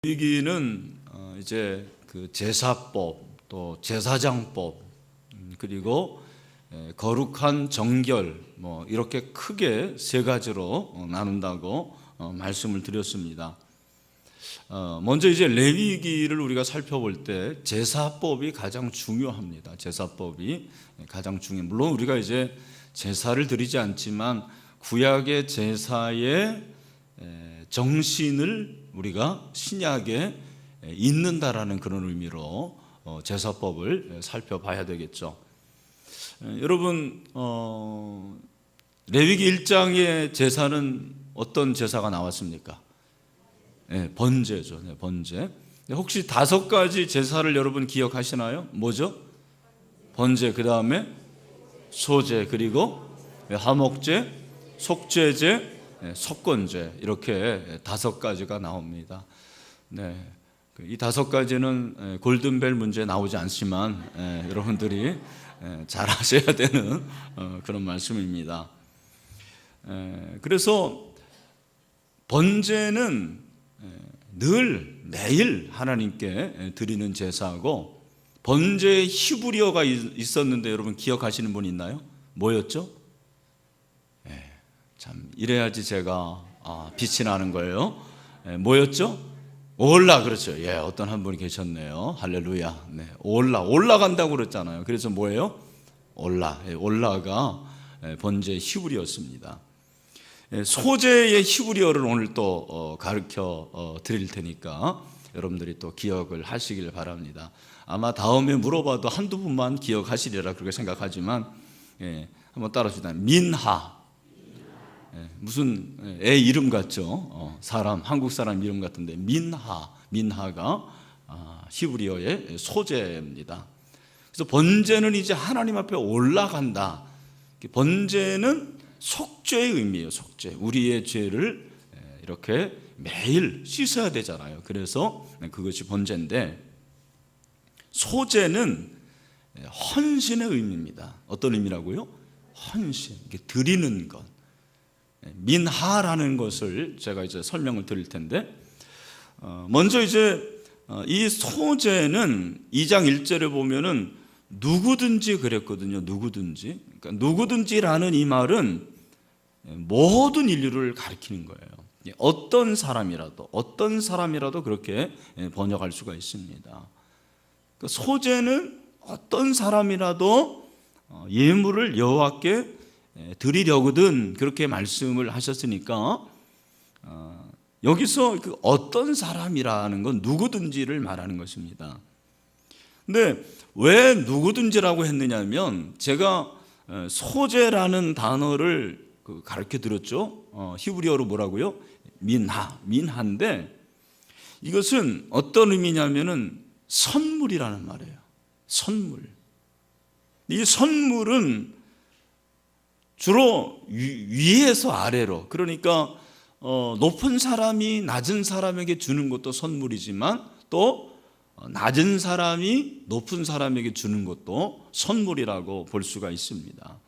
레위기는 이제 그 제사법, 또 제사장법, 그리고 거룩한 정결, 이렇게 크게 세 가지로 나눈다고 말씀을 드렸습니다. 먼저 이제 레위기를 우리가 살펴볼 때 제사법이 가장 중요합니다. 제사법이 가장 중요해요. 물론 우리가 이제 제사를 드리지 않지만 구약의 제사의 정신을 우리가 신약에 있는다라는 그런 의미로 제사법을 살펴봐야 되겠죠. 여러분, 레위기 1장의 제사는 어떤 제사가 나왔습니까? 번제죠. 번제. 혹시 5가지 제사를 여러분 기억하시나요? 뭐죠? 번제, 그 다음에 소제, 그리고 화목제, 속죄제, 속건제, 이렇게 5가지가 나옵니다. 이 5가지는 골든벨 문제에 나오지 않지만 여러분들이 잘 아셔야 되는 그런 말씀입니다. 그래서 번제는 매일 하나님께 드리는 제사고, 번제에 히브리어가 있었는데 여러분 기억하시는 분 있나요? 뭐였죠? 참 이래야지 제가 빛이 나는 거예요. 뭐였죠? 올라, 그렇죠. 어떤 한 분이 계셨네요. 할렐루야. 올라간다고 그랬잖아요. 그래서 뭐예요? 올라가 번제의 히브리어였습니다. 소제의 히브리어를 오늘 또 가르쳐 드릴 테니까 여러분들이 또 기억을 하시길 바랍니다. 아마 다음에 물어봐도 한두 분만 기억하시리라 그렇게 생각하지만 한번 따라합시다. 민하. 무슨 애 이름 같죠? 한국 사람 이름 같은데 민하가 히브리어의 소제입니다. 그래서 번제는 이제 하나님 앞에 올라간다. 번제는 속죄의 의미예요. 속죄. 우리의 죄를 이렇게 매일 씻어야 되잖아요. 그래서 그것이 번제인데, 소제는 헌신의 의미입니다. 어떤 의미라고요? 헌신, 드리는 것. 민하라는 것을 제가 이제 설명을 드릴 텐데, 먼저 이제 이 소제는 2장 1절에 보면은 누구든지 그랬거든요. 누구든지. 그러니까 누구든지라는 이 말은 모든 인류를 가리키는 거예요. 어떤 사람이라도 그렇게 번역할 수가 있습니다. 소제는 어떤 사람이라도 예물을 여호와께 드리려거든, 그렇게 말씀을 하셨으니까 여기서 그 어떤 사람이라는 건 누구든지를 말하는 것입니다. 근데 왜 누구든지라고 했느냐면, 제가 소제라는 단어를 가르쳐 드렸죠. 히브리어로 뭐라고요? 민하인데, 이것은 어떤 의미냐면은 선물이라는 말이에요. 선물. 이 선물은 주로 위에서 아래로, 그러니까 높은 사람이 낮은 사람에게 주는 것도 선물이지만, 또 낮은 사람이 높은 사람에게 주는 것도 선물이라고 볼 수가 있습니다.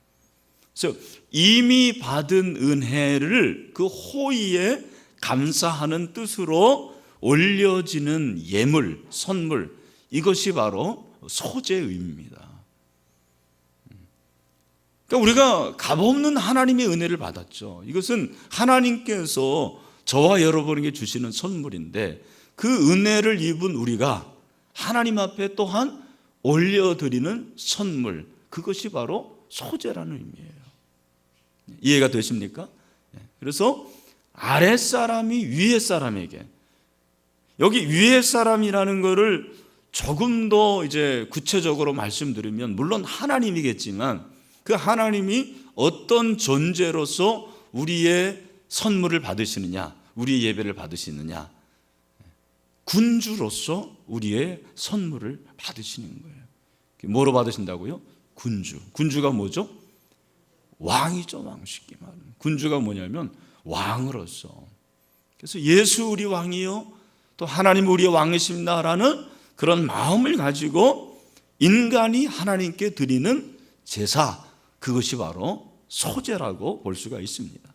그래서 이미 받은 은혜를 그 호의에 감사하는 뜻으로 올려지는 예물, 선물, 이것이 바로 소제의 의미입니다. 그러니까 우리가 값없는 하나님의 은혜를 받았죠. 이것은 하나님께서 저와 여러분에게 주시는 선물인데, 그 은혜를 입은 우리가 하나님 앞에 또한 올려드리는 선물, 그것이 바로 소제라는 의미예요. 이해가 되십니까? 그래서 아랫사람이 위에 사람에게, 여기 위에 사람이라는 것을 조금 더 이제 구체적으로 말씀드리면, 물론 하나님이겠지만 그 하나님이 어떤 존재로서 우리의 선물을 받으시느냐, 우리의 예배를 받으시느냐, 군주로서 우리의 선물을 받으시는 거예요. 뭐로 받으신다고요? 군주가 뭐죠? 왕이죠. 왕, 쉽게 말하면 군주가 뭐냐면 왕으로서. 그래서 예수 우리 왕이요, 또 하나님 우리의 왕이십니다라는 그런 마음을 가지고 인간이 하나님께 드리는 제사, 그것이 바로 소제라고 볼 수가 있습니다.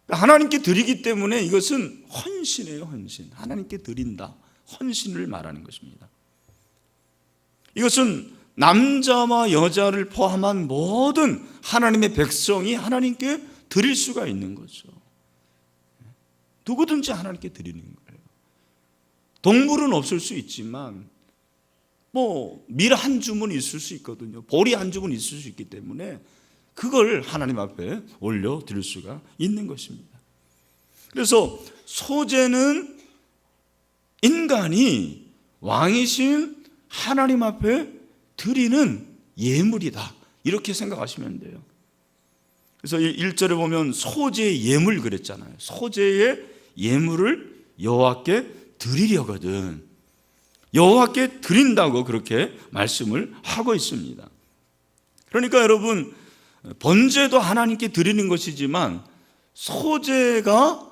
하나님께 드리기 때문에 이것은 헌신이에요. 헌신. 하나님께 드린다, 헌신을 말하는 것입니다. 이것은 남자와 여자를 포함한 모든 하나님의 백성이 하나님께 드릴 수가 있는 거죠. 누구든지 하나님께 드리는 거예요. 동물은 없을 수 있지만 밀 한 줌은 있을 수 있거든요. 보리 한 줌은 있을 수 있기 때문에 그걸 하나님 앞에 올려 드릴 수가 있는 것입니다. 그래서 소제는 인간이 왕이신 하나님 앞에 드리는 예물이다, 이렇게 생각하시면 돼요. 그래서 1절에 보면 소제의 예물 그랬잖아요. 소제의 예물을 여호와께 드리려거든, 여호와께 드린다고 그렇게 말씀을 하고 있습니다. 그러니까 여러분, 번제도 하나님께 드리는 것이지만 소제가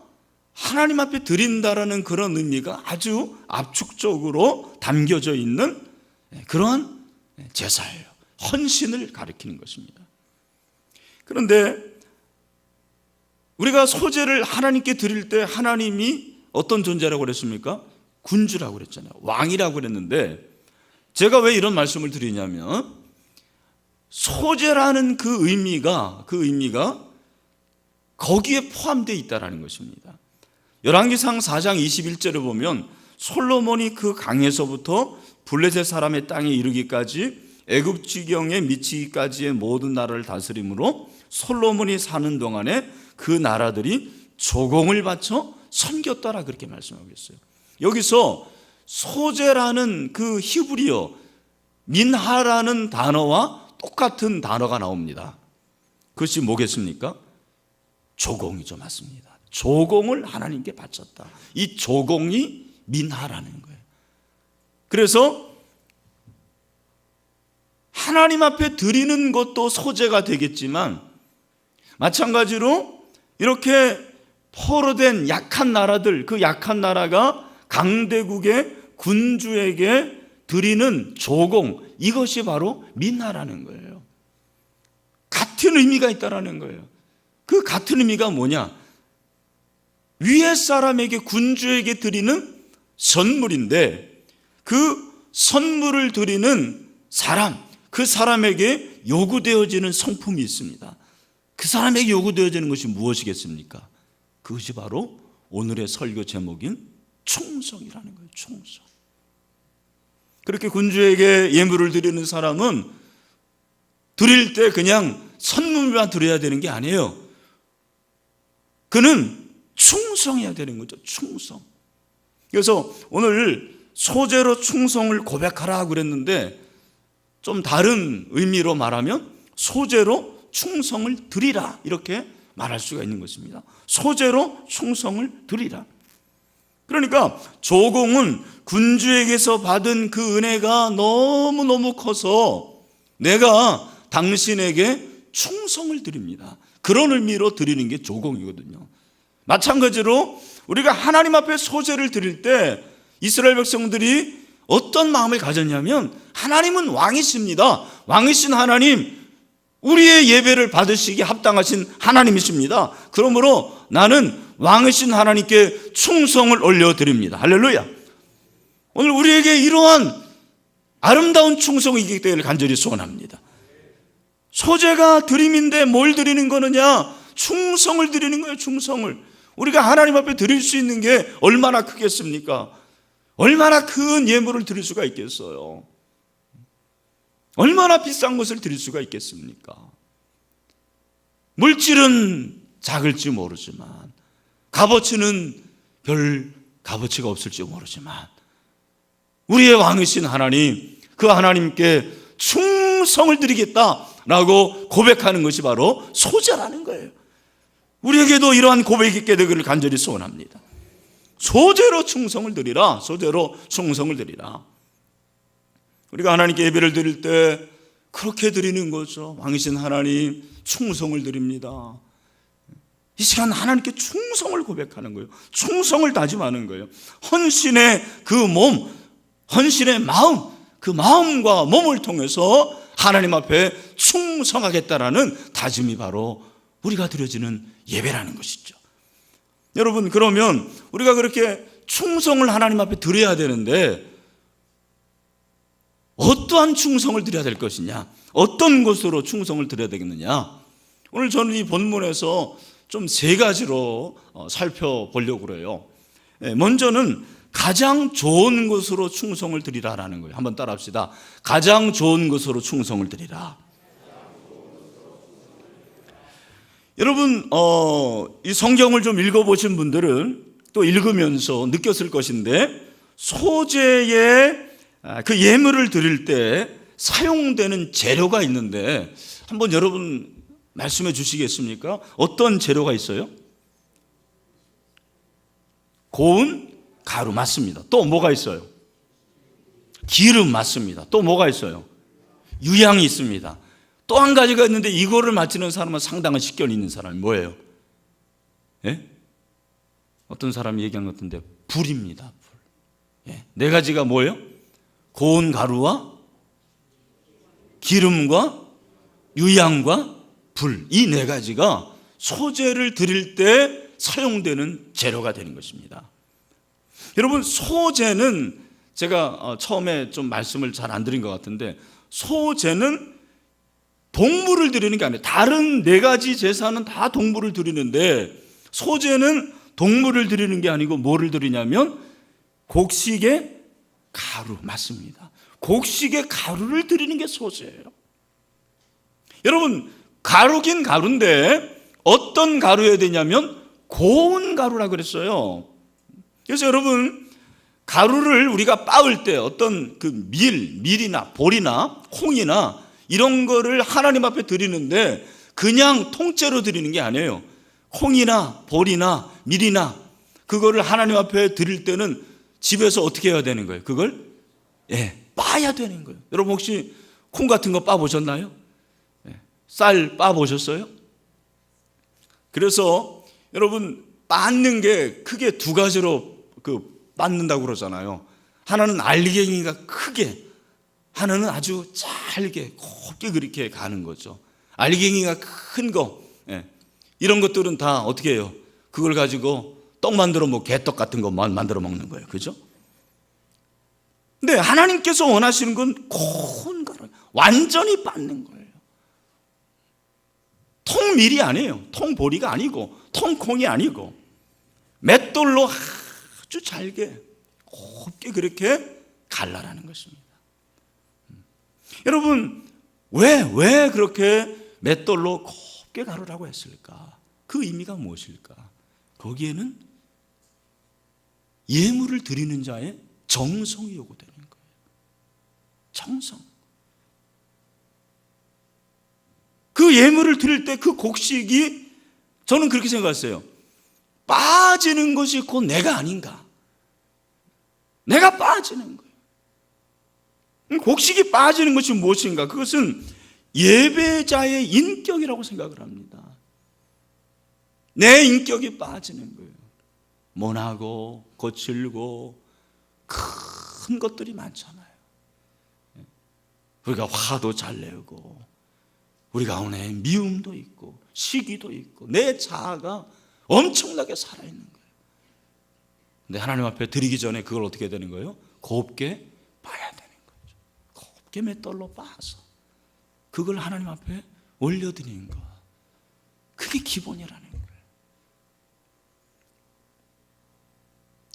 하나님 앞에 드린다라는 그런 의미가 아주 압축적으로 담겨져 있는 그러한 제사예요. 헌신을 가리키는 것입니다. 그런데 우리가 소제를 하나님께 드릴 때 하나님이 어떤 존재라고 그랬습니까? 군주라고 그랬잖아요. 왕이라고 그랬는데, 제가 왜 이런 말씀을 드리냐면 소제라는 그 의미가 거기에 포함되어 있다는 것입니다. 열왕기상 4장 21절에 보면 솔로몬이 그 강에서부터 블레셋 사람의 땅에 이르기까지 애굽 지경에 미치기까지의 모든 나라를 다스림으로 솔로몬이 사는 동안에 그 나라들이 조공을 바쳐 섬겼다라 그렇게 말씀하고 있어요. 여기서 소제라는 그 히브리어 민하라는 단어와 똑같은 단어가 나옵니다. 그것이 뭐겠습니까? 조공이죠. 맞습니다. 조공을 하나님께 바쳤다. 이 조공이 민하라는 거예요. 그래서 하나님 앞에 드리는 것도 소제가 되겠지만, 마찬가지로 이렇게 포로된 약한 나라들, 그 약한 나라가 강대국의 군주에게 드리는 조공, 이것이 바로 민하라는 거예요. 같은 의미가 있다라는 거예요. 그 같은 의미가 뭐냐? 위에 사람에게, 군주에게 드리는 선물인데, 그 선물을 드리는 사람, 그 사람에게 요구되어지는 성품이 있습니다. 그 사람에게 요구되어지는 것이 무엇이겠습니까? 그것이 바로 오늘의 설교 제목인 충성이라는 거예요. 충성. 그렇게 군주에게 예물을 드리는 사람은 드릴 때 그냥 선물만 드려야 되는 게 아니에요. 그는 충성해야 되는 거죠. 충성. 그래서 오늘 소제로 충성을 고백하라 그랬는데, 좀 다른 의미로 말하면 소제로 충성을 드리라, 이렇게 말할 수가 있는 것입니다. 소제로 충성을 드리라. 그러니까 조공은 군주에게서 받은 그 은혜가 너무너무 커서 내가 당신에게 충성을 드립니다, 그런 의미로 드리는 게 조공이거든요. 마찬가지로 우리가 하나님 앞에 소제를 드릴 때 이스라엘 백성들이 어떤 마음을 가졌냐면, 하나님은 왕이십니다. 왕이신 하나님, 우리의 예배를 받으시기에 합당하신 하나님이십니다. 그러므로 나는 왕이신 하나님께 충성을 올려드립니다. 할렐루야. 오늘 우리에게 이러한 아름다운 충성이 있기 때문에 간절히 소원합니다. 소제가 드림인데 뭘 드리는 거느냐? 충성을 드리는 거예요. 충성을. 우리가 하나님 앞에 드릴 수 있는 게 얼마나 크겠습니까? 얼마나 큰 예물을 드릴 수가 있겠어요? 얼마나 비싼 것을 드릴 수가 있겠습니까? 물질은 작을지 모르지만, 값어치는 별 값어치가 없을지 모르지만, 우리의 왕이신 하나님, 그 하나님께 충성을 드리겠다라고 고백하는 것이 바로 소제라는 거예요. 우리에게도 이러한 고백이 있게 되기를 간절히 소원합니다. 소제로 충성을 드리라. 소제로 충성을 드리라. 우리가 하나님께 예배를 드릴 때 그렇게 드리는 거죠. 왕이신 하나님, 충성을 드립니다. 이 시간 하나님께 충성을 고백하는 거예요. 충성을 다짐하는 거예요. 헌신의 그 몸, 헌신의 마음, 그 마음과 몸을 통해서 하나님 앞에 충성하겠다라는 다짐이 바로 우리가 드려지는 예배라는 것이죠. 여러분, 그러면 우리가 그렇게 충성을 하나님 앞에 드려야 되는데 어떠한 충성을 드려야 될 것이냐, 어떤 것으로 충성을 드려야 되겠느냐. 오늘 저는 이 본문에서 좀 세 가지로 살펴보려고 그래요. 먼저는 가장 좋은 것으로 충성을 드리라라는 거예요. 한번 따라 합시다. 가장 좋은 것으로 충성을 드리라. 여러분, 이 성경을 좀 읽어보신 분들은 또 읽으면서 느꼈을 것인데, 소제의 그 예물을 드릴 때 사용되는 재료가 있는데 한번 여러분 말씀해 주시겠습니까? 어떤 재료가 있어요? 고운 가루 맞습니다. 또 뭐가 있어요? 기름 맞습니다. 또 뭐가 있어요? 유향이 있습니다. 또 한 가지가 있는데 이거를 맞히는 사람은 상당한 식견이 있는 사람이 뭐예요? 예? 어떤 사람이 얘기한 것 같은데 불입니다. 불. 예. 네 가지가 뭐예요? 고운 가루와 기름과 유향과 불. 이 네 가지가 소제를 드릴 때 사용되는 재료가 되는 것입니다. 여러분, 소제는 제가 처음에 좀 말씀을 잘 안 드린 것 같은데, 소제는 동물을 드리는 게 아니에요. 다른 네 가지 제사는 다 동물을 드리는데 소제는 동물을 드리는 게 아니고 뭐를 드리냐면 곡식의 가루. 맞습니다. 곡식의 가루를 드리는 게 소제예요. 여러분, 가루긴 가루인데 어떤 가루여야 되냐면 고운 가루라 그랬어요. 그래서 여러분, 가루를 우리가 빻을 때 어떤 그 밀이나 보리나 콩이나 이런 거를 하나님 앞에 드리는데 그냥 통째로 드리는 게 아니에요. 콩이나 보리나 밀이나 그거를 하나님 앞에 드릴 때는 집에서 어떻게 해야 되는 거예요? 그걸 빻아야 되는 거예요. 여러분, 혹시 콩 같은 거 빻아보셨나요? 쌀 빻아보셨어요? 그래서 여러분, 빻는 게 크게 두 가지로 빻는다고 그러잖아요. 하나는 알갱이가 크게, 하나는 아주 잘게 곱게 그렇게 가는 거죠. 알갱이가 큰 거, 이런 것들은 다 어떻게 해요? 그걸 가지고 떡 만들어 개떡 같은 거 만들어 먹는 거예요. 그죠? 근데 하나님께서 원하시는 건 고운 가루, 완전히 빻는 거예요. 통밀이 아니에요. 통보리가 아니고 통콩이 아니고 맷돌로 아주 잘게 곱게 그렇게 갈라라는 것입니다. 여러분, 왜 그렇게 맷돌로 곱게 가루라고 했을까? 그 의미가 무엇일까? 거기에는 예물을 드리는 자의 정성이 요구되는 거예요. 정성. 그 예물을 드릴 때 그 곡식이, 저는 그렇게 생각했어요. 빠지는 것이 곧 내가 아닌가. 내가 빠지는 거예요. 곡식이 빠지는 것이 무엇인가? 그것은 예배자의 인격이라고 생각을 합니다. 내 인격이 빠지는 거예요. 모나고 거칠고 큰 것들이 많잖아요. 우리가 화도 잘 내고 우리 가운데 미움도 있고 시기도 있고 내 자아가 엄청나게 살아있는 거예요. 근데 하나님 앞에 드리기 전에 그걸 어떻게 해야 되는 거예요? 곱게 봐야 되는 거죠. 곱게 맷돌로 빻아서 그걸 하나님 앞에 올려드리는 거, 그게 기본이라는 거예요.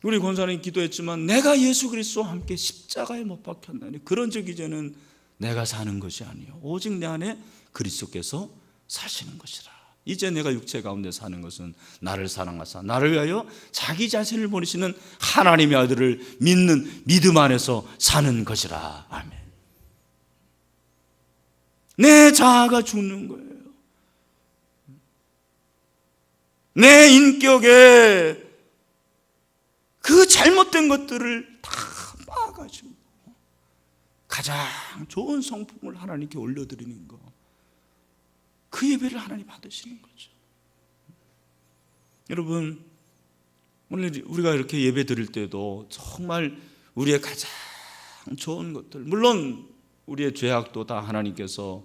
우리 권사님 기도했지만 내가 예수 그리스도와 함께 십자가에 못 박혔나니 그런 적 이제는 내가 사는 것이 아니요 오직 내 안에 그리스도께서 사시는 것이라. 이제 내가 육체 가운데 사는 것은 나를 사랑하사 나를 위하여 자기 자신을 보내시는 하나님의 아들을 믿는 믿음 안에서 사는 것이라. 아멘. 내 자아가 죽는 거예요. 내 인격에 그 잘못된 것들을 다 빻아가지고 가장 좋은 성품을 하나님께 올려드리는 거, 그 예배를 하나님 받으시는 거죠. 여러분, 오늘 우리가 이렇게 예배 드릴 때도 정말 우리의 가장 좋은 것들, 물론 우리의 죄악도 다 하나님께서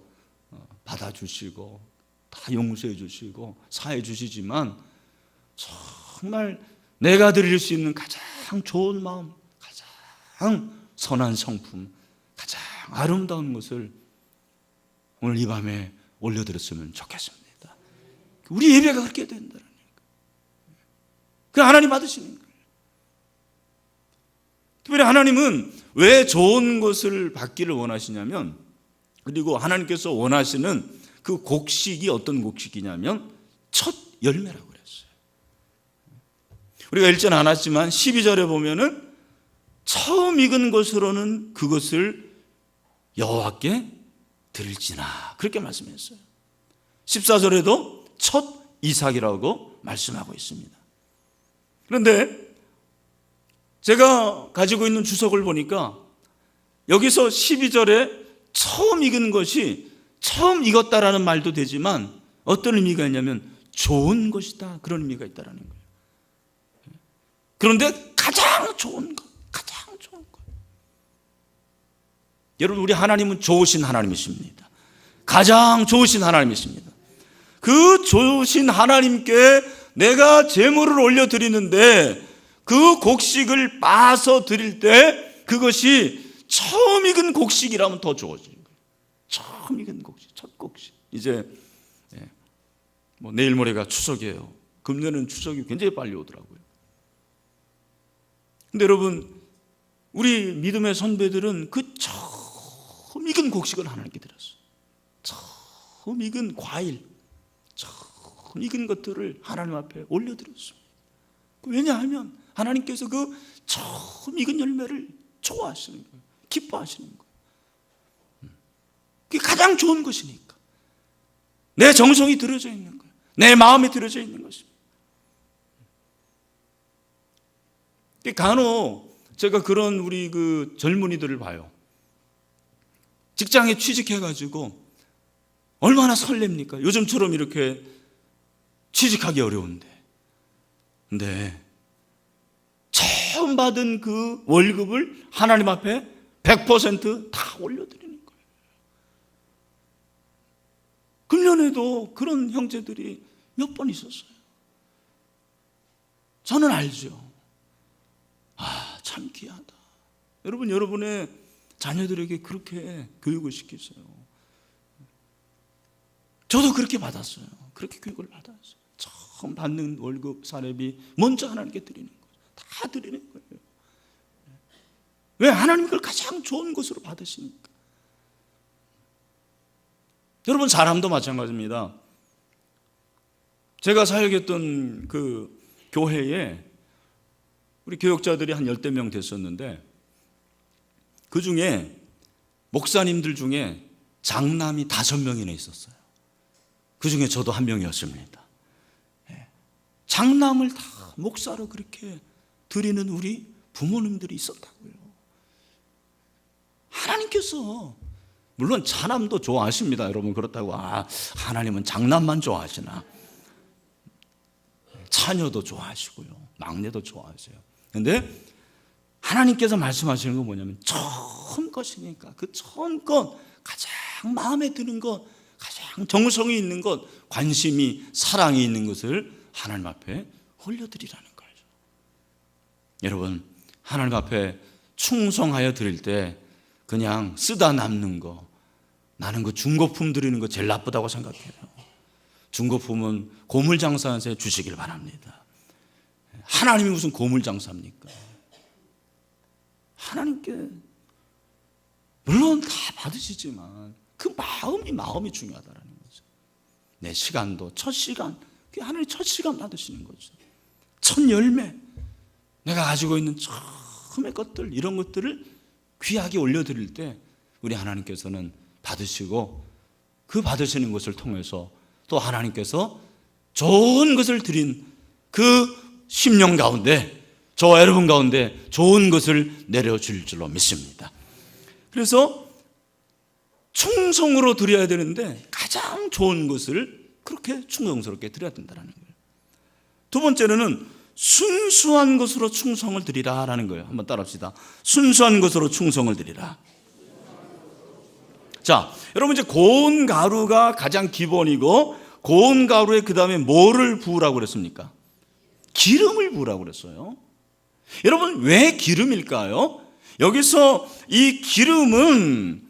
받아주시고 다 용서해 주시고 사해 주시지만 정말 내가 드릴 수 있는 가장 좋은 마음, 가장 선한 성품, 가장 아름다운 것을 오늘 이 밤에 올려드렸으면 좋겠습니다. 우리 예배가 그렇게 된다는 거예요. 그 하나님 받으시는 거예요. 특별히 하나님은 왜 좋은 것을 받기를 원하시냐면, 그리고 하나님께서 원하시는 그 곡식이 어떤 곡식이냐면 첫 열매라고 그랬어요. 우리가 읽지는 않았지만 12절에 보면은 처음 익은 것으로는 그것을 여호와께 드릴지나, 그렇게 말씀했어요. 14절에도 첫 이삭이라고 말씀하고 있습니다. 그런데 제가 가지고 있는 주석을 보니까 여기서 12절에 처음 익은 것이 처음 익었다라는 말도 되지만 어떤 의미가 있냐면 좋은 것이다, 그런 의미가 있다라는 거예요. 그런데 가장 좋은 것, 가장 좋은 것. 여러분, 우리 하나님은 좋으신 하나님이십니다. 가장 좋으신 하나님이십니다. 그 좋으신 하나님께 내가 제물을 올려드리는데 그 곡식을 빻아서 드릴 때 그것이 처음 익은 곡식이라면 더 좋아지는 거예요. 처음 익은 곡식, 첫 곡식. 이제 내일 모레가 추석이에요. 금년은 추석이 굉장히 빨리 오더라고요. 근데 여러분, 우리 믿음의 선배들은 그 처음 익은 곡식을 하나님께 드렸어요. 처음 익은 과일, 처음 익은 것들을 하나님 앞에 올려드렸습니다. 왜냐하면 하나님께서 그 처음 익은 열매를 좋아하시는 거예요. 기뻐하시는 거예요. 그게 가장 좋은 것이니까. 내 정성이 들어져 있는 거예요. 내 마음이 들어져 있는 것입니다. 간혹 제가 그런 우리 그 젊은이들을 봐요. 직장에 취직해가지고 얼마나 설렙니까? 요즘처럼 이렇게 취직하기 어려운데. 근데 처음 받은 그 월급을 하나님 앞에 100% 올려드리는 거예요. 금년에도 그런 형제들이 몇 번 있었어요. 저는 알죠. 참 귀하다. 여러분, 여러분의 자녀들에게 그렇게 교육을 시키세요. 저도 그렇게 받았어요. 그렇게 교육을 받았어요. 처음 받는 월급, 사례비 먼저 하나님께 드리는 거예요. 다 드리는 거예요. 왜? 하나님 그걸 가장 좋은 것으로 받으시니까. 여러분, 사람도 마찬가지입니다. 제가 사역했던 그 교회에 우리 교역자들이 한 10대 명 됐었는데, 그 중에 목사님들 중에 장남이 5명이나 있었어요. 그 중에 저도 한 명이었습니다. 장남을 다 목사로 그렇게 드리는 우리 부모님들이 있었다고요. 하나님께서, 물론 차남도 좋아하십니다. 여러분, 그렇다고 하나님은 장남만 좋아하시나? 차녀도 좋아하시고요, 막내도 좋아하세요. 그런데 하나님께서 말씀하시는 건 뭐냐면 처음 것이니까 그 처음 것, 가장 마음에 드는 것, 가장 정성이 있는 것, 관심이, 사랑이 있는 것을 하나님 앞에 올려드리라는 거예요. 여러분, 하나님 앞에 충성하여 드릴 때 그냥 쓰다 남는 거, 나는 그 중고품 드리는 거 제일 나쁘다고 생각해요. 중고품은 고물장사한테 주시길 바랍니다. 하나님이 무슨 고물장사입니까? 하나님께 물론 다 받으시지만 그 마음이 중요하다는 거죠. 내 시간도, 첫 시간, 하나님 첫 시간 받으시는 거죠. 첫 열매, 내가 가지고 있는 처음의 것들, 이런 것들을 귀하게 올려드릴 때 우리 하나님께서는 받으시고, 그 받으시는 것을 통해서 또 하나님께서 좋은 것을 드린 그 심령 가운데, 저와 여러분 가운데 좋은 것을 내려줄 줄로 믿습니다. 그래서 충성으로 드려야 되는데 가장 좋은 것을 그렇게 충성스럽게 드려야 된다는 거예요. 두 번째로는 순수한 것으로 충성을 드리라라는 거예요. 한번 따라합시다. 순수한 것으로 충성을 드리라. 자, 여러분, 이제 고운 가루가 가장 기본이고, 고운 가루에 그 다음에 뭐를 부으라고 그랬습니까? 기름을 부으라고 그랬어요. 여러분, 왜 기름일까요? 여기서 이 기름은,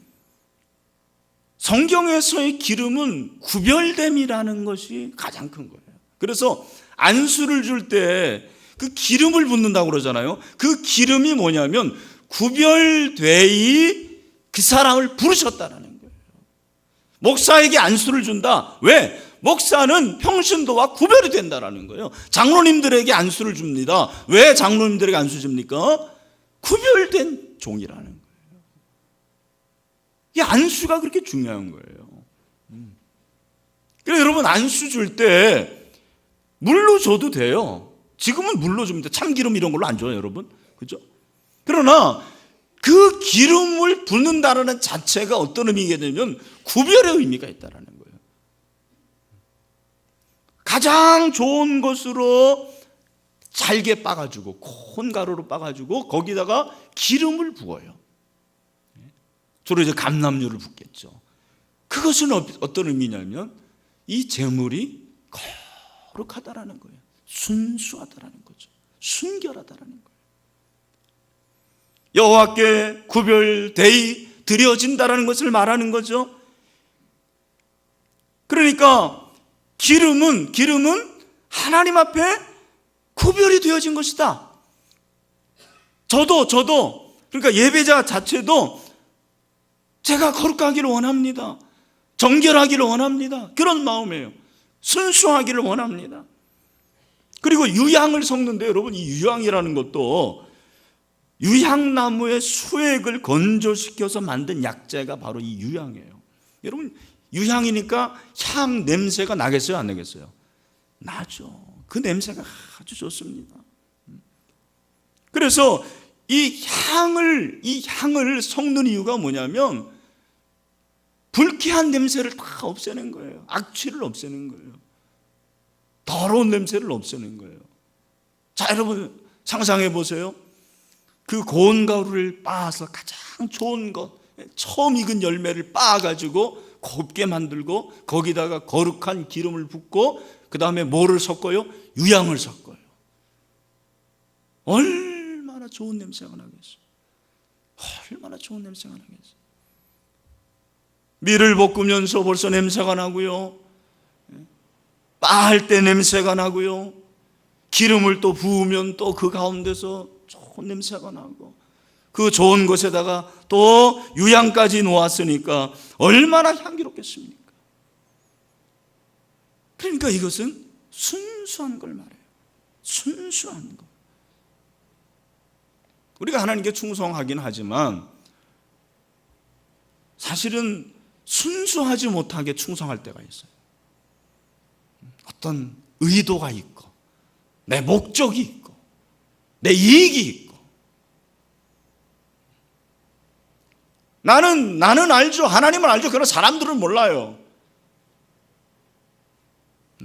성경에서의 기름은 구별됨이라는 것이 가장 큰 거예요. 그래서 안수를 줄 때 그 기름을 붓는다고 그러잖아요. 그 기름이 뭐냐면 구별되이 그 사람을 부르셨다는 거예요. 목사에게 안수를 준다. 왜? 목사는 평신도와 구별이 된다는 거예요. 장로님들에게 안수를 줍니다. 왜 장로님들에게 안수 줍니까? 구별된 종이라는 거예요. 이 안수가 그렇게 중요한 거예요. 그래서 여러분, 안수 줄 때 물로 줘도 돼요. 지금은 물로 줍니다. 참기름 이런 걸로 안 줘요, 여러분. 그죠? 그러나 그 기름을 붓는다는 자체가 어떤 의미가 되냐면 구별의 의미가 있다는 거예요. 가장 좋은 것으로 잘게 빻아주고, 콘가루로 빻아주고, 거기다가 기름을 부어요. 주로 이제 감람유를 붓겠죠. 그것은 어떤 의미냐면 이 제물이 거룩하다라는 거예요. 순수하다라는 거죠. 순결하다라는 거예요. 여호와께 구별되이 드려진다라는 것을 말하는 거죠. 그러니까 기름은 하나님 앞에 구별이 되어진 것이다. 저도 그러니까 예배자 자체도 제가 거룩하기를 원합니다. 정결하기를 원합니다. 그런 마음이에요. 순수하기를 원합니다. 그리고 유향을 섞는데, 여러분, 이 유향이라는 것도 유향나무의 수액을 건조시켜서 만든 약재가 바로 이 유향이에요. 여러분, 유향이니까 향 냄새가 나겠어요, 안 나겠어요? 나죠. 그 냄새가 아주 좋습니다. 그래서 이 향을 섞는 이유가 뭐냐면 불쾌한 냄새를 다 없애는 거예요. 악취를 없애는 거예요. 더러운 냄새를 없애는 거예요. 자, 여러분 상상해 보세요. 그 고운 가루를 빻아서 가장 좋은 것, 처음 익은 열매를 빻아가지고 곱게 만들고 거기다가 거룩한 기름을 붓고 그 다음에 뭐를 섞어요? 유향을 섞어요. 얼마나 좋은 냄새가 나겠어요. 얼마나 좋은 냄새가 나겠어요. 밀을 볶으면서 벌써 냄새가 나고요. 빻을 때 냄새가 나고요. 기름을 또 부으면 또 그 가운데서 좋은 냄새가 나고, 그 좋은 것에다가 또 유향까지 놓았으니까 얼마나 향기롭겠습니까? 그러니까 이것은 순수한 걸 말해요. 순수한 것. 우리가 하나님께 충성하긴 하지만 사실은 순수하지 못하게 충성할 때가 있어요. 어떤 의도가 있고 내 목적이 있고 내 이익이 있고, 나는 알죠. 하나님은 알죠. 그러나 사람들은 몰라요.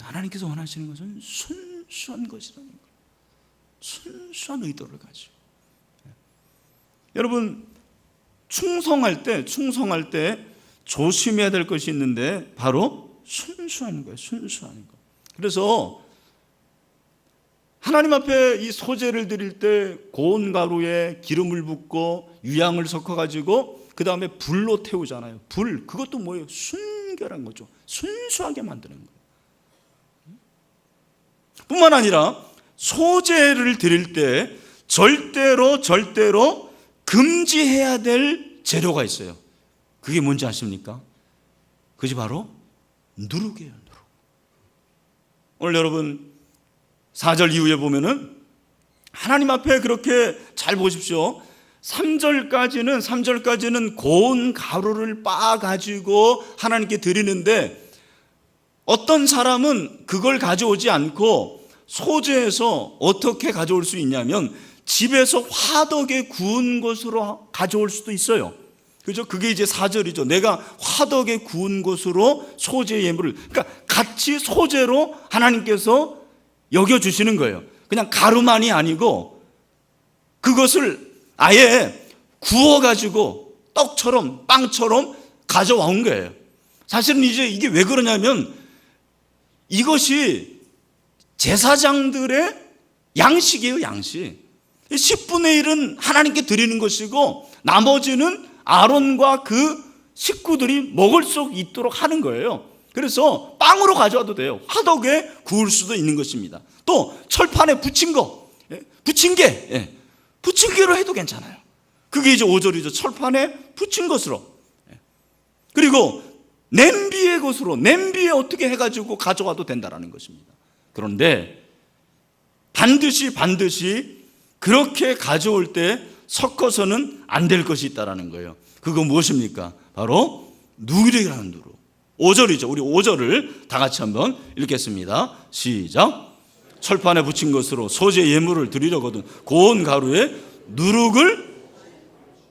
하나님께서 원하시는 것은 순수한 것이라는 거예요. 순수한 의도를 가지고. 여러분, 충성할 때 조심해야 될 것이 있는데 바로 순수한 거예요. 순수한 거. 그래서 하나님 앞에 이 소제를 드릴 때 고운 가루에 기름을 붓고 유향을 섞어가지고 그 다음에 불로 태우잖아요. 불, 그것도 뭐예요? 순결한 거죠. 순수하게 만드는 거예요. 뿐만 아니라 소제를 드릴 때 절대로 금지해야 될 재료가 있어요. 그게 뭔지 아십니까? 그것이 바로 누룩이에요. 누룩. 오늘 여러분 4절 이후에 보면은 하나님 앞에 그렇게 잘 보십시오. 3절까지는 고운 가루를 빻아가지고 하나님께 드리는데, 어떤 사람은 그걸 가져오지 않고 소재에서 어떻게 가져올 수 있냐면 집에서 화덕에 구운 것으로 가져올 수도 있어요. 그죠? 그게 이제 4절이죠. 내가 화덕에 구운 것으로 소재의 예물을, 그러니까 같이 소재로 하나님께서 여겨주시는 거예요. 그냥 가루만이 아니고 그것을 아예 구워가지고 떡처럼 빵처럼 가져온 거예요. 사실은 이제 이게 왜 그러냐면 이것이 제사장들의 양식이에요, 양식. 10분의 1은 하나님께 드리는 것이고 나머지는 아론과 그 식구들이 먹을 수 있도록 하는 거예요. 그래서 빵으로 가져와도 돼요. 화덕에 구울 수도 있는 것입니다. 또 철판에 붙인 거, 붙인 게, 붙인 게로 해도 괜찮아요. 그게 이제 5절이죠. 철판에 붙인 것으로. 그리고 냄비의 것으로, 냄비에 어떻게 해가지고 가져와도 된다라는 것입니다. 그런데 반드시 그렇게 가져올 때 섞어서는 안 될 것이 있다라는 거예요. 그거 무엇입니까? 바로 누룩이라는 누룩. 5절이죠. 우리 5절을 다 같이 한번 읽겠습니다. 시작. 철판에 붙인 것으로 소재 예물을 드리려거든 고운 가루에 누룩을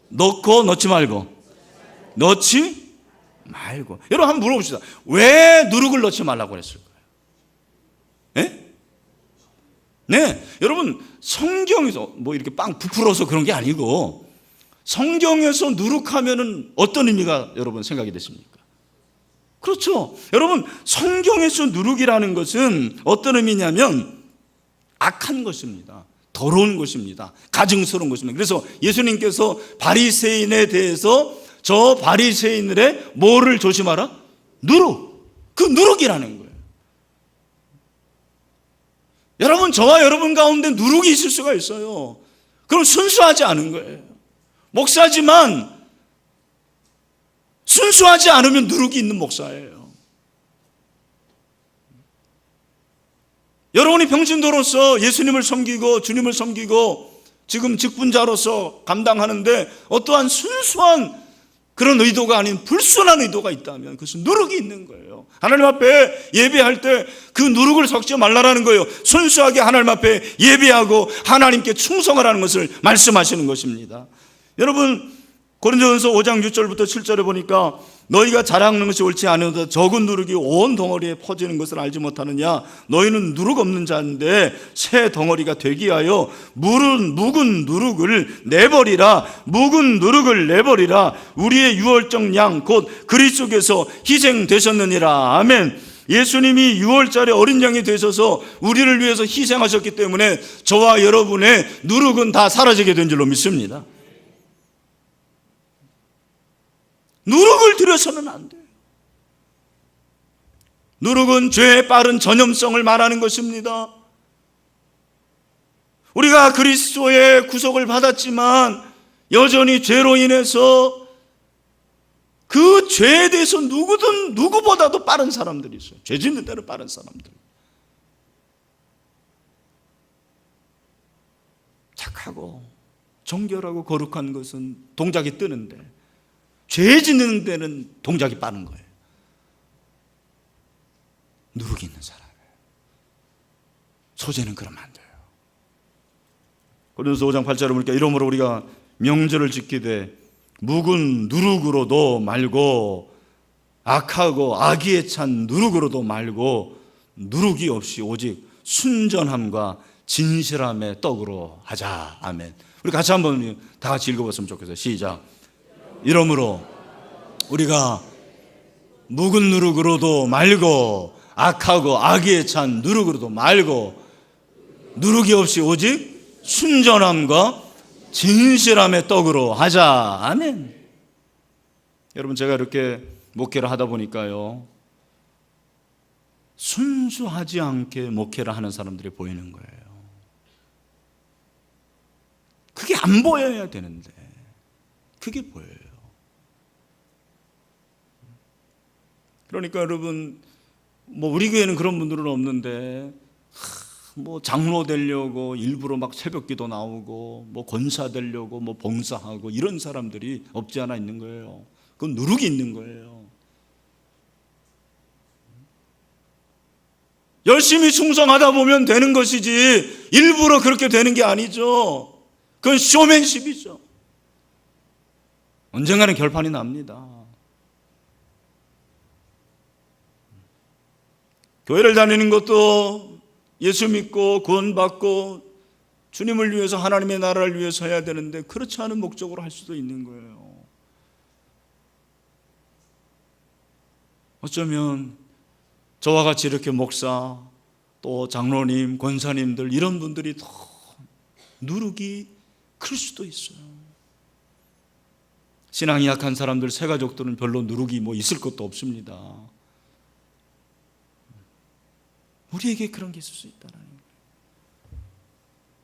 넣고 넣지 말고. 여러분 한번 물어봅시다. 왜 누룩을 넣지 말라고 그랬을까요? 네, 여러분 성경에서 뭐 이렇게 빵 부풀어서 그런 게 아니고 성경에서 누룩하면은 어떤 의미가 여러분 생각이 되십니까? 그렇죠. 여러분 성경에서 누룩이라는 것은 어떤 의미냐면 악한 것입니다. 더러운 것입니다. 가증스러운 것입니다. 그래서 예수님께서 바리새인에 대해서 저 바리새인들의 뭐를 조심하라? 누룩. 그 누룩이라는 거예요. 여러분 저와 여러분 가운데 누룩이 있을 수가 있어요. 그럼 순수하지 않은 거예요. 목사지만 순수하지 않으면 누룩이 있는 목사예요. 여러분이 평신도로서 예수님을 섬기고 주님을 섬기고 지금 직분자로서 감당하는데 어떠한 순수한 그런 의도가 아닌 불순한 의도가 있다면 그것은 누룩이 있는 거예요. 하나님 앞에 예배할 때 그 누룩을 섞지 말라라는 거예요. 순수하게 하나님 앞에 예배하고 하나님께 충성하라는 것을 말씀하시는 것입니다. 여러분 고린도전서 5장 6절부터 7절에 보니까 너희가 자랑하는 것이 옳지 않으다 적은 누룩이 온 덩어리에 퍼지는 것을 알지 못하느냐. 너희는 누룩 없는 자인데 새 덩어리가 되기 위하여 묵은 누룩을 내버리라. 묵은 누룩을 내버리라. 우리의 유월절 양 곧 그리스도께서 희생되셨느니라. 아멘. 예수님이 6월절에 어린 양이 되셔서 우리를 위해서 희생하셨기 때문에 저와 여러분의 누룩은 다 사라지게 된 줄로 믿습니다. 누룩을 들여서는 안 돼요. 누룩은 죄의 빠른 전염성을 말하는 것입니다. 우리가 그리스도의 구속을 받았지만 여전히 죄로 인해서 그 죄에 대해서 누구보다도 빠른 사람들이 있어요. 죄 짓는 대로 빠른 사람들. 착하고 정결하고 거룩한 것은 동작이 뜨는데 죄 짓는 데는 동작이 빠른 거예요. 누룩이 있는 사람이에요. 소재는 그러면 안 돼요. 고린도서 5장 8절에 보니까 이러므로 우리가 명절을 지키되 묵은 누룩으로도 말고 악하고 악의에 찬 누룩으로도 말고 누룩이 없이 오직 순전함과 진실함의 떡으로 하자. 아멘. 우리 같이 한번 다 같이 읽어봤으면 좋겠어요. 시작. 이러므로 우리가 묵은 누룩으로도 말고 악하고 악의에 찬 누룩으로도 말고 누룩이 없이 오직 순전함과 진실함의 떡으로 하자. 아멘. 여러분 제가 이렇게 목회를 하다 보니까요 순수하지 않게 목회를 하는 사람들이 보이는 거예요. 그게 안 보여야 되는데 그게 보여요. 그러니까 여러분 뭐 우리 교회는 그런 분들은 없는데 뭐 장로 되려고 일부러 막 새벽기도 나오고 뭐 권사 되려고 뭐 봉사하고 이런 사람들이 없지 않아 있는 거예요. 그건 누룩이 있는 거예요. 열심히 충성하다 보면 되는 것이지 일부러 그렇게 되는 게 아니죠. 그건 쇼맨십이죠. 언젠가는 결판이 납니다. 교회를 다니는 것도 예수 믿고 구원받고 주님을 위해서 하나님의 나라를 위해서 해야 되는데 그렇지 않은 목적으로 할 수도 있는 거예요. 어쩌면 저와 같이 이렇게 목사 또 장로님, 권사님들 이런 분들이 더 누룩이 클 수도 있어요. 신앙이 약한 사람들, 새가족들은 별로 누룩이 있을 것도 없습니다. 우리에게 그런 게 있을 수 있다는 거예요.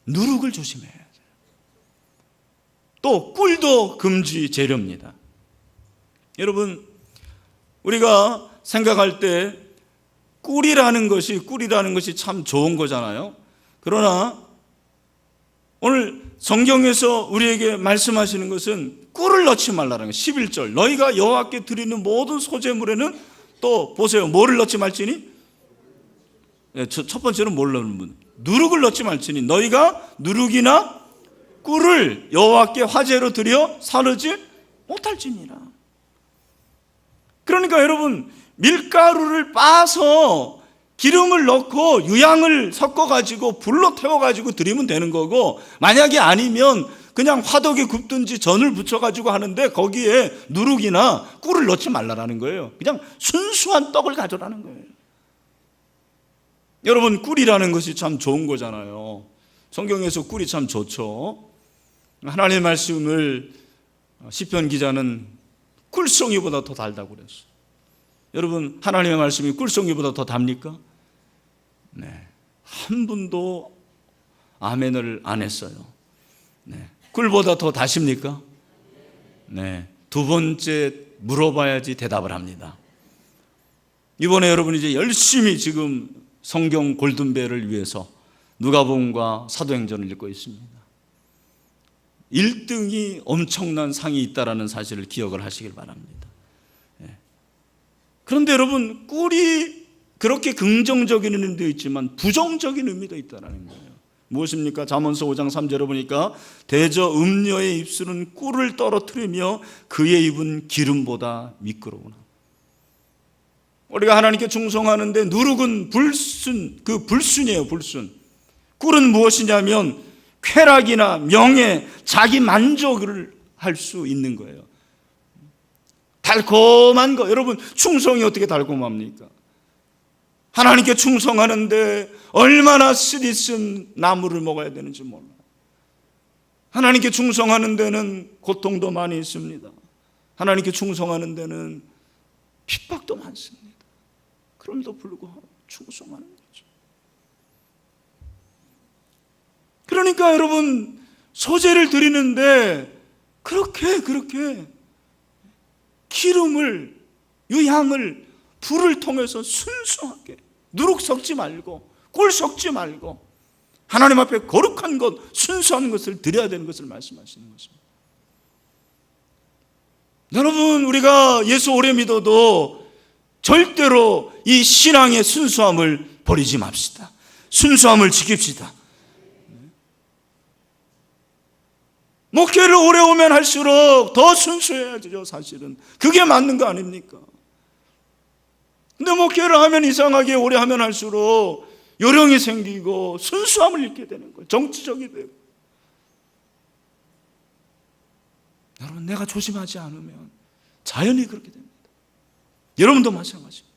누룩을 조심해야 돼요. 또 꿀도 금지 재료입니다. 여러분, 우리가 생각할 때 꿀이라는 것이 참 좋은 거잖아요. 그러나 오늘 성경에서 우리에게 말씀하시는 것은 꿀을 넣지 말라는 거예요. 11절, 너희가 여호와께 드리는 모든 소제물에는 또 보세요, 뭐를 넣지 말지니? 첫 번째는 뭘 넣는 분? 누룩을 넣지 말지니 너희가 누룩이나 꿀을 여호와께 화제로 드려 사르지 못할지니라. 그러니까 여러분, 밀가루를 빻아서 기름을 넣고 유향을 섞어가지고 불로 태워가지고 드리면 되는 거고, 만약에 아니면 그냥 화덕에 굽든지 전을 붙여가지고 하는데 거기에 누룩이나 꿀을 넣지 말라라는 거예요. 그냥 순수한 떡을 가져라는 거예요. 여러분, 꿀이라는 것이 참 좋은 거잖아요. 성경에서 꿀이 참 좋죠. 하나님의 말씀을 시편 기자는 꿀송이보다 더 달다고 그랬어요. 여러분, 하나님의 말씀이 꿀송이보다 더 답니까? 네, 한 분도 아멘을 안 했어요. 네, 꿀보다 더 다십니까? 네, 두 번째 물어봐야지 대답을 합니다. 이번에 여러분 이제 열심히 지금 성경 골든벨을 위해서 누가복음과 사도행전을 읽고 있습니다. 1등이 엄청난 상이 있다라는 사실을 기억을 하시길 바랍니다. 그런데 여러분, 꿀이 그렇게 긍정적인 의미도 있지만 부정적인 의미도 있다는 거예요. 무엇입니까? 잠언서 5장 3절에 보니까 대저 음녀의 입술은 꿀을 떨어뜨리며 그의 입은 기름보다 미끄러우나. 우리가 하나님께 충성하는데 누룩은 불순이에요. 불순. 꿀은 무엇이냐면 쾌락이나 명예, 자기 만족을 할 수 있는 거예요. 달콤한 거. 여러분, 충성이 어떻게 달콤합니까? 하나님께 충성하는데 얼마나 쓰디쓴 나무를 먹어야 되는지 몰라요. 하나님께 충성하는 데는 고통도 많이 있습니다. 하나님께 충성하는 데는 핍박도 많습니다. 그럼에도 불구하고 충성하는 거죠. 그러니까 여러분, 소제를 드리는데 그렇게 기름을, 유향을 불을 통해서 순수하게, 누룩 섞지 말고 꿀 섞지 말고 하나님 앞에 거룩한 것, 순수한 것을 드려야 되는 것을 말씀하시는 것입니다. 여러분, 우리가 예수 오래 믿어도 절대로 이 신앙의 순수함을 버리지 맙시다. 순수함을 지킵시다. 목회를 오래 오면 할수록 더 순수해야죠. 사실은 그게 맞는 거 아닙니까? 근데 목회를 하면 이상하게 오래 하면 할수록 요령이 생기고 순수함을 잃게 되는 거예요. 정치적이 되고. 여러분, 내가 조심하지 않으면 자연히 그렇게 됩니다. 여러분도 마찬가지입니다.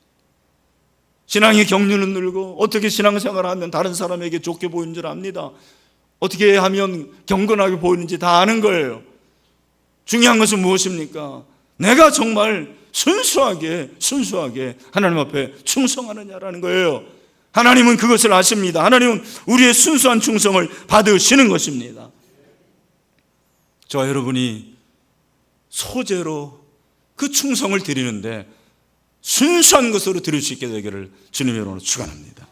신앙의 경륜은 늘고 어떻게 신앙생활을 하면 다른 사람에게 좋게 보이는 줄 압니다. 어떻게 하면 경건하게 보이는지 다 아는 거예요. 중요한 것은 무엇입니까? 내가 정말 순수하게 하나님 앞에 충성하느냐라는 거예요. 하나님은 그것을 아십니다. 하나님은 우리의 순수한 충성을 받으시는 것입니다. 저와 여러분이 소제로 그 충성을 드리는데 순수한 것으로 드릴 수 있게 되기를 주님의 이름으로 축원합니다.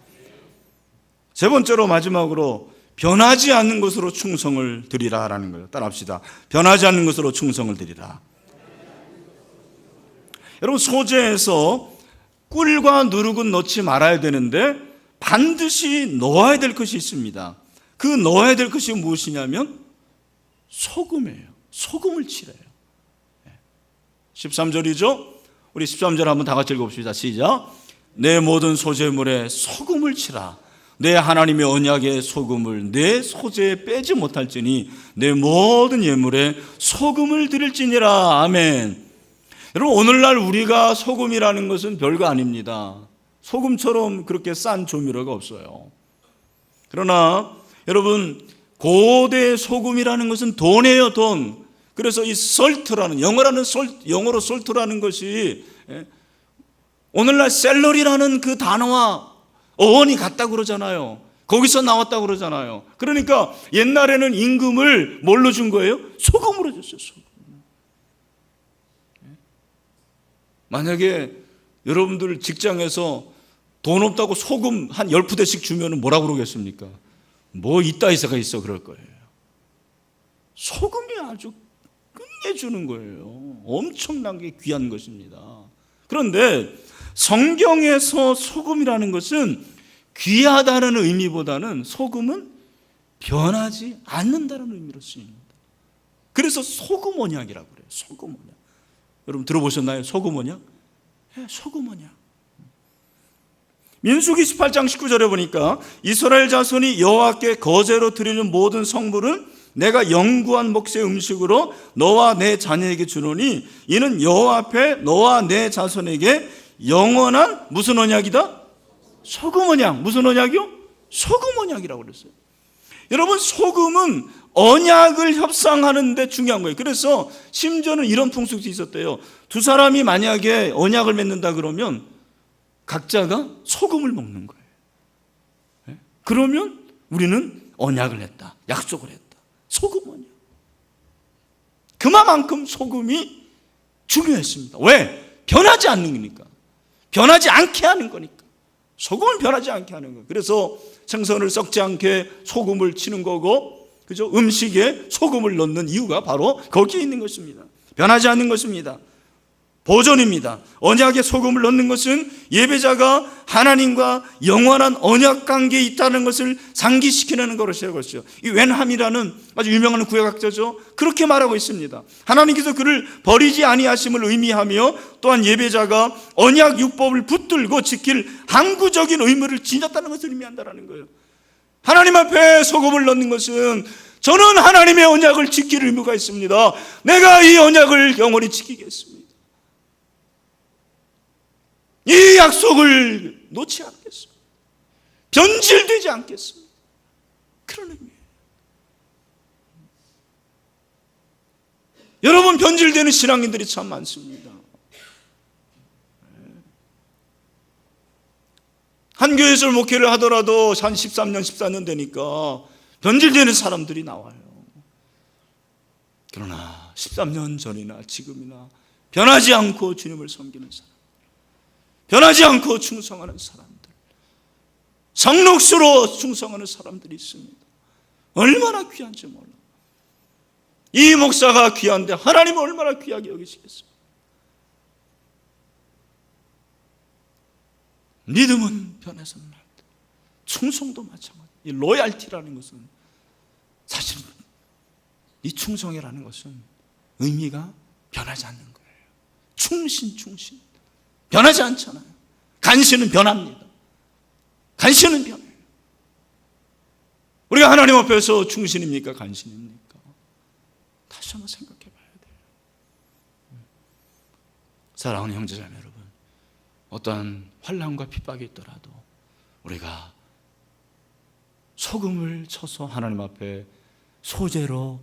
세 번째로, 마지막으로 변하지 않는 것으로 충성을 드리라라는 거예요. 따라합시다. 변하지 않는 것으로 충성을 드리라. 여러분, 소제에서 꿀과 누룩은 넣지 말아야 되는데 반드시 넣어야 될 것이 있습니다. 그 넣어야 될 것이 무엇이냐면 소금이에요. 소금을 칠해요. 13절이죠. 우리 13절 한번 다 같이 읽어봅시다. 시작. 내 모든 소제물에 소금을 치라. 내 하나님의 언약의 소금을 내 소제에 빼지 못할지니 내 모든 예물에 소금을 드릴지니라. 아멘. 여러분, 오늘날 우리가 소금이라는 것은 별거 아닙니다. 소금처럼 그렇게 싼 조미료가 없어요. 그러나 여러분, 고대 소금이라는 것은 돈이에요, 돈. 그래서 이 설트라는, 영어로 설트라는 것이 오늘날 샐러리라는 그 단어와 어원이 같다고 그러잖아요. 거기서 나왔다고 그러잖아요. 그러니까 옛날에는 임금을 뭘로 준 거예요? 소금으로 줬어요, 소금. 만약에 여러분들 직장에서 돈 없다고 소금 한 10푸대씩 주면 뭐라고 그러겠습니까? 뭐 이따위서가 있어 그럴 거예요. 소금이 아주 끝내주는 거예요. 엄청나게 귀한 것입니다. 그런데 성경에서 소금이라는 것은 귀하다는 의미보다는 소금은 변하지 않는다는 의미로 쓰입니다. 그래서 소금 언약이라고 그래요. 소금 언약. 여러분 들어보셨나요? 소금 언약? 네, 소금 언약. 민수기 18장 19절에 보니까 이스라엘 자손이 여호와께 거제로 드리는 모든 성물은 내가 영구한 몫의 음식으로 너와 내 자녀에게 주노니 이는 여호와 앞에 너와 내 자손에게 영원한 무슨 언약이다? 소금 언약. 무슨 언약이요? 소금 언약이라고 그랬어요. 여러분, 소금은 언약을 협상하는 데 중요한 거예요. 그래서 심지어는 이런 풍습도 있었대요. 두 사람이 만약에 언약을 맺는다 그러면 각자가 소금을 먹는 거예요. 그러면 우리는 언약을 했다, 약속을 했다. 소금 언약. 그만큼 소금이 중요했습니다. 왜? 변하지 않는 거니까. 변하지 않게 하는 거니까. 소금을 변하지 않게 하는 거예요. 그래서 생선을 썩지 않게 소금을 치는 거고, 그죠? 음식에 소금을 넣는 이유가 바로 거기에 있는 것입니다. 변하지 않는 것입니다. 보존입니다. 언약에 소금을 넣는 것은 예배자가 하나님과 영원한 언약 관계에 있다는 것을 상기시키는 것이죠. 이 웬함이라는 아주 유명한 구약학자죠. 그렇게 말하고 있습니다. 하나님께서 그를 버리지 아니하심을 의미하며 또한 예배자가 언약 율법을 붙들고 지킬 항구적인 의무를 지녔다는 것을 의미한다는 거예요. 하나님 앞에 소금을 넣는 것은 저는 하나님의 언약을 지킬 의무가 있습니다. 내가 이 언약을 영원히 지키겠습니다. 이 약속을 놓지 않겠습니다. 변질되지 않겠습니다. 그런 의미예요. 여러분, 변질되는 신앙인들이 참 많습니다. 한 교회에서 목회를 하더라도 한 13년, 14년 되니까 변질되는 사람들이 나와요. 그러나 13년 전이나 지금이나 변하지 않고 주님을 섬기는 사람, 변하지 않고 충성하는 사람들, 성록수로 충성하는 사람들이 있습니다. 얼마나 귀한지 몰라. 이 목사가 귀한데 하나님은 얼마나 귀하게 여기시겠습니까? 믿음은 변해서는 안 돼. 충성도 마찬가지. 이 로얄티라는 것은 사실은 이 충성이라는 것은 의미가 변하지 않는 거예요. 충신. 변하지 않잖아요. 간신은 변합니다. 간신은 변해요. 우리가 하나님 앞에서 충신입니까? 간신입니까? 다시 한번 생각해 봐야 돼요. 사랑하는 형제자매 여러분, 어떠한 환난과 핍박이 있더라도 우리가 소금을 쳐서 하나님 앞에 소재로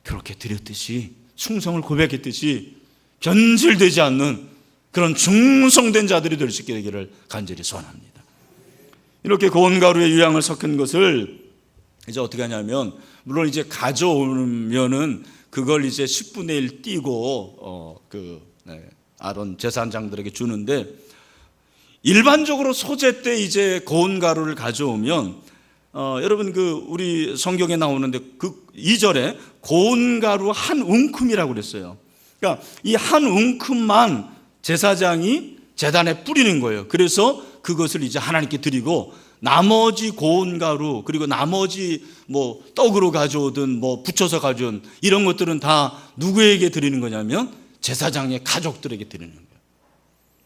그렇게 드렸듯이, 충성을 고백했듯이 변질되지 않는 그런 충성된 자들이 될 수 있게 되기를 간절히 소원합니다. 이렇게 고운 가루에 유향을 섞은 것을 이제 어떻게 하냐면, 물론 이제 가져오면은 그걸 이제 10분의 1 띄고 아론 제사장들에게 주는데, 일반적으로 소제 때 이제 고운 가루를 가져오면 여러분 우리 성경에 나오는데 그 2절에 고운 가루 한 웅큼이라고 그랬어요. 그러니까 이 한 웅큼만 제사장이 제단에 뿌리는 거예요. 그래서 그것을 이제 하나님께 드리고, 나머지 고운 가루, 그리고 나머지 뭐 떡으로 가져오든 뭐 부쳐서 가져온 이런 것들은 다 누구에게 드리는 거냐면 제사장의 가족들에게 드리는 거예요.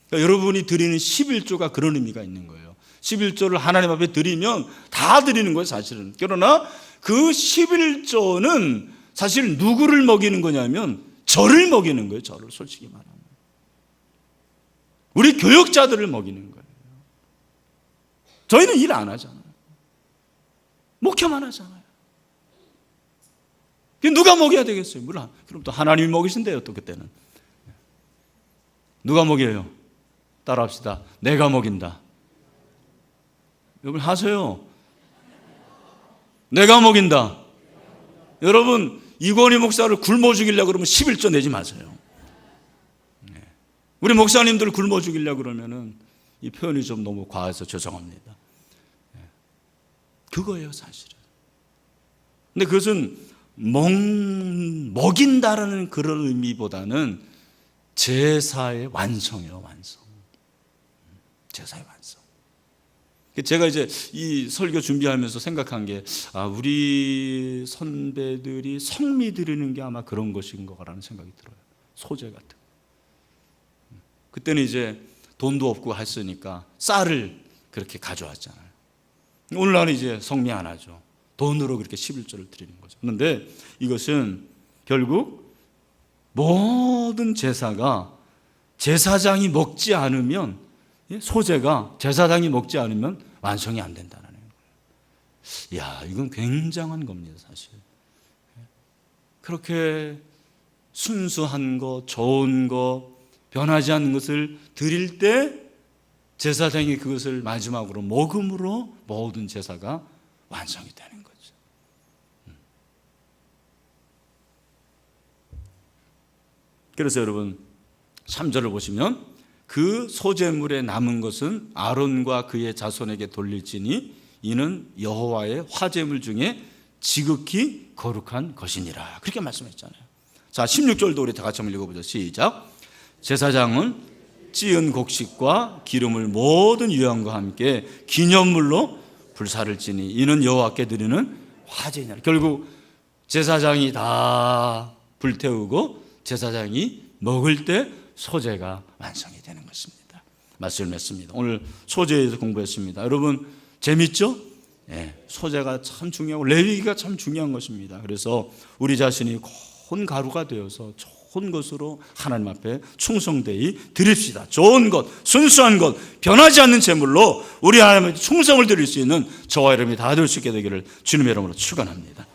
그러니까 여러분이 드리는 11조가 그런 의미가 있는 거예요. 11조를 하나님 앞에 드리면 다 드리는 거예요, 사실은. 그러나 그 11조는 사실 누구를 먹이는 거냐면 저를 먹이는 거예요. 저를, 솔직히 말하면 우리 교역자들을 먹이는 거예요. 저희는 일 안 하잖아요. 목회만 하잖아요. 누가 먹여야 되겠어요? 물론 그럼 또 하나님이 먹이신대요. 또 그때는 누가 먹여요? 따라합시다. 내가 먹인다. 여러분 하세요. 내가 먹인다. 여러분 이건희 목사를 굶어 죽이려고 그러면 11조 내지 마세요. 우리 목사님들 굶어 죽이려고 그러면은 이 표현이 좀 너무 과해서 죄송합니다. 그거예요 사실은. 근데 그것은 먹인다라는 그런 의미보다는 제사의 완성이에요. 완성. 제사의 완성. 제가 이제 이 설교 준비하면서 생각한 게 우리 선배들이 성미 드리는 게 아마 그런 것인 거라는 생각이 들어요. 소재 같은 거. 그때는 이제 돈도 없고 했으니까 쌀을 그렇게 가져왔잖아요. 오늘날은 이제 성미 안 하죠. 돈으로 그렇게 11조를 드리는 거죠. 그런데 이것은 결국 모든 제사가 제사장이 먹지 않으면, 소재가 제사장이 먹지 않으면 완성이 안 된다는 거예요. 이야, 이건 굉장한 겁니다, 사실. 그렇게 순수한 것, 좋은 것, 변하지 않는 것을 드릴 때 제사장이 그것을 마지막으로 먹음으로 모든 제사가 완성이 되는 거죠. 그래서 여러분 3절을 보시면 그 소재물에 남은 것은 아론과 그의 자손에게 돌릴지니 이는 여호와의 화제물 중에 지극히 거룩한 것이니라. 그렇게 말씀했잖아요. 자, 16절도 우리 다 같이 한번 읽어보죠. 시작. 제사장은 찌은 곡식과 기름을 모든 유향과 함께 기념물로 불사를 지니 이는 여호와께 드리는 화제니라. 결국 제사장이 다 불태우고 제사장이 먹을 때 소재가 완성이 되는 것입니다. 말씀을 맺습니다. 오늘 소재에 대해서 공부했습니다. 여러분 재밌죠? 소재가 참 중요하고 레위기가 참 중요한 것입니다. 그래서 우리 자신이 고운 가루가 되어서 좋은 것으로 하나님 앞에 충성되이 드립시다. 좋은 것, 순수한 것, 변하지 않는 제물로 우리 하나님의 충성을 드릴 수 있는 저와 여러분이 다 될 수 있게 되기를 주님의 이름으로 축원합니다.